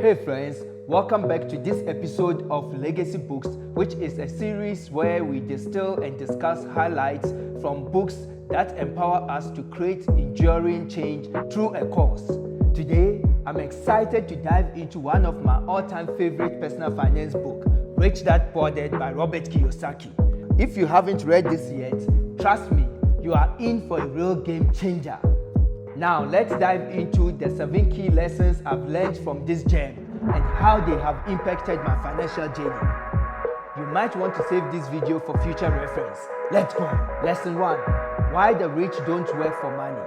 Hey friends, welcome back to this episode of Legacy Books, which is a series where we distill and discuss highlights from books that empower us to create enduring change through a cause. Today, I'm excited to dive into one of my all-time favorite personal finance books, Rich Dad Poor Dad by Robert Kiyosaki. If you haven't read this yet, trust me, you are in for a real game changer. Now, let's dive into the 7 key lessons I've learned from this gem and how they have impacted my financial journey. You might want to save this video for future reference. Let's go. Lesson 1. Why the rich don't work for money.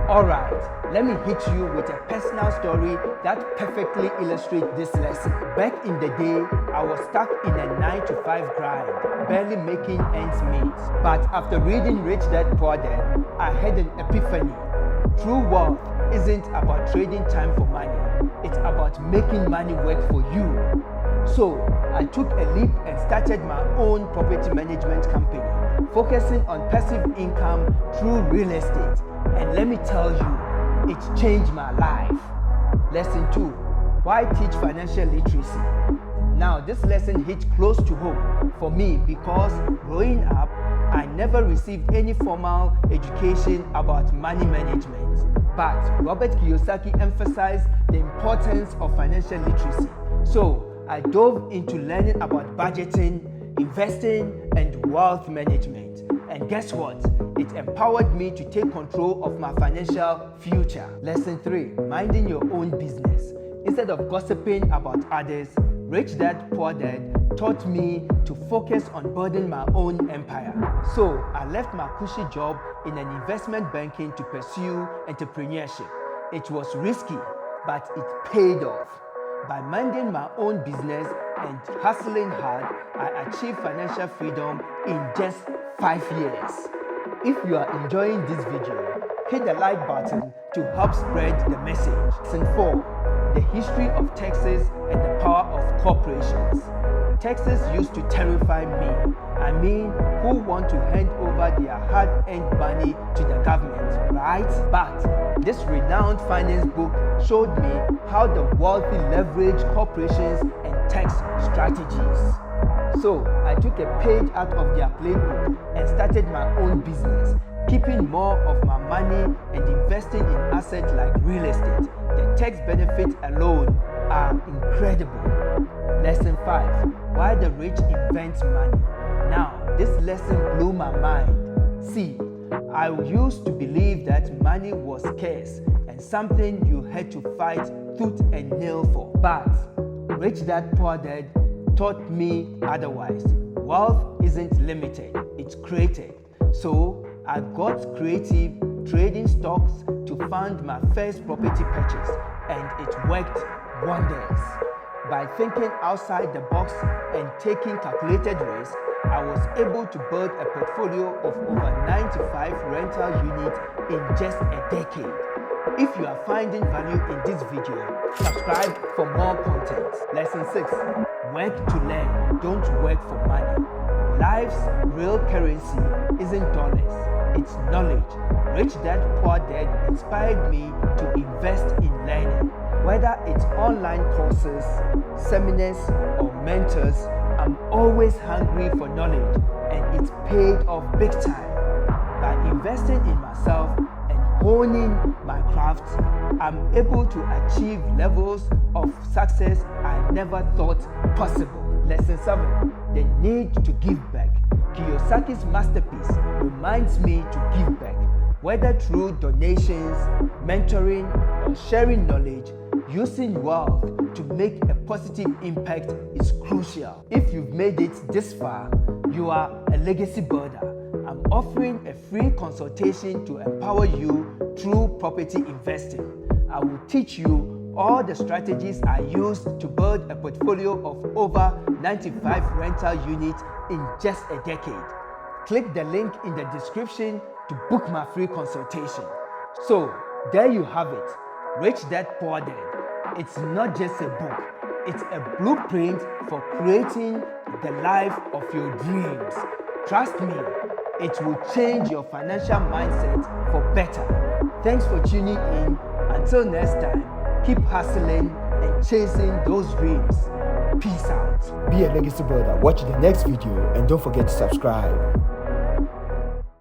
Alright, let me hit you with a personal story that perfectly illustrates this lesson. Back in the day, I was stuck in a 9-to-5 grind, barely making ends meet. But after reading Rich Dad Poor Dad, I had an epiphany. True wealth isn't about trading time for money. It's about making money work for you. So, I took a leap and started my own property management company, focusing on passive income through real estate. And let me tell you, it changed my life. Lesson 2. Why teach financial literacy? Now, this lesson hit close to home for me because growing up, I never received any formal education about money management. But Robert Kiyosaki emphasized the importance of financial literacy. So I dove into learning about budgeting, investing, and wealth management. And guess what? It empowered me to take control of my financial future. Lesson 3. Minding your own business. Instead of gossiping about others, Rich Dad Poor Dad taught me to focus on building my own empire. So I left my cushy job in an investment banking to pursue entrepreneurship. It was risky, but it paid off. By minding my own business and hustling hard, I achieved financial freedom in just 5 years. If you are enjoying this video, hit the like button to help spread the message. Lesson 4. The history of taxes and the power of corporations. Taxes used to terrify me. I mean, who want to hand over their hard-earned money to the government, right? But this renowned finance book showed me how the wealthy leverage corporations and tax strategies. So I took a page out of their playbook and started my own business, keeping more of my money and investing in assets like real estate. The tax benefits alone are incredible. Lesson 5. Why the rich invent money. Now, this lesson blew my mind. See, I used to believe that money was scarce and something you had to fight tooth and nail for. But Rich Dad Poor Dad taught me otherwise. Wealth isn't limited, it's created. So I got creative trading stocks to fund my first property purchase, and it worked wonders. By thinking outside the box and taking calculated risks, I was able to build a portfolio of over 95 rental units in just a decade. If you are finding value in this video, subscribe for more content. Lesson 6. Work to learn, don't work for money. Life's real currency isn't dollars, it's knowledge. Rich Dad Poor Dad inspired me to invest in learning. Whether it's online courses, seminars, or mentors, I'm always hungry for knowledge, and it's paid off big time. By investing in myself and honing my craft, I'm able to achieve levels of success I never thought possible. Lesson 7. The need to give back. Kiyosaki's masterpiece reminds me to give back. Whether through donations, mentoring, or sharing knowledge, using wealth to make a positive impact is crucial. If you've made it this far, you are a legacy builder. I'm offering a free consultation to empower you through property investing. I will teach you all the strategies I used to build a portfolio of over 95 rental units in just a decade. Click the link in the description to book my free consultation. So, there you have it. Rich Dad Poor Dad. It's not just a book, it's a blueprint for creating the life of your dreams. Trust me, it will change your financial mindset for better. Thanks for tuning in. Until next time, keep hustling and chasing those dreams. Peace out. Be a legacy builder. Watch the next video and don't forget to subscribe.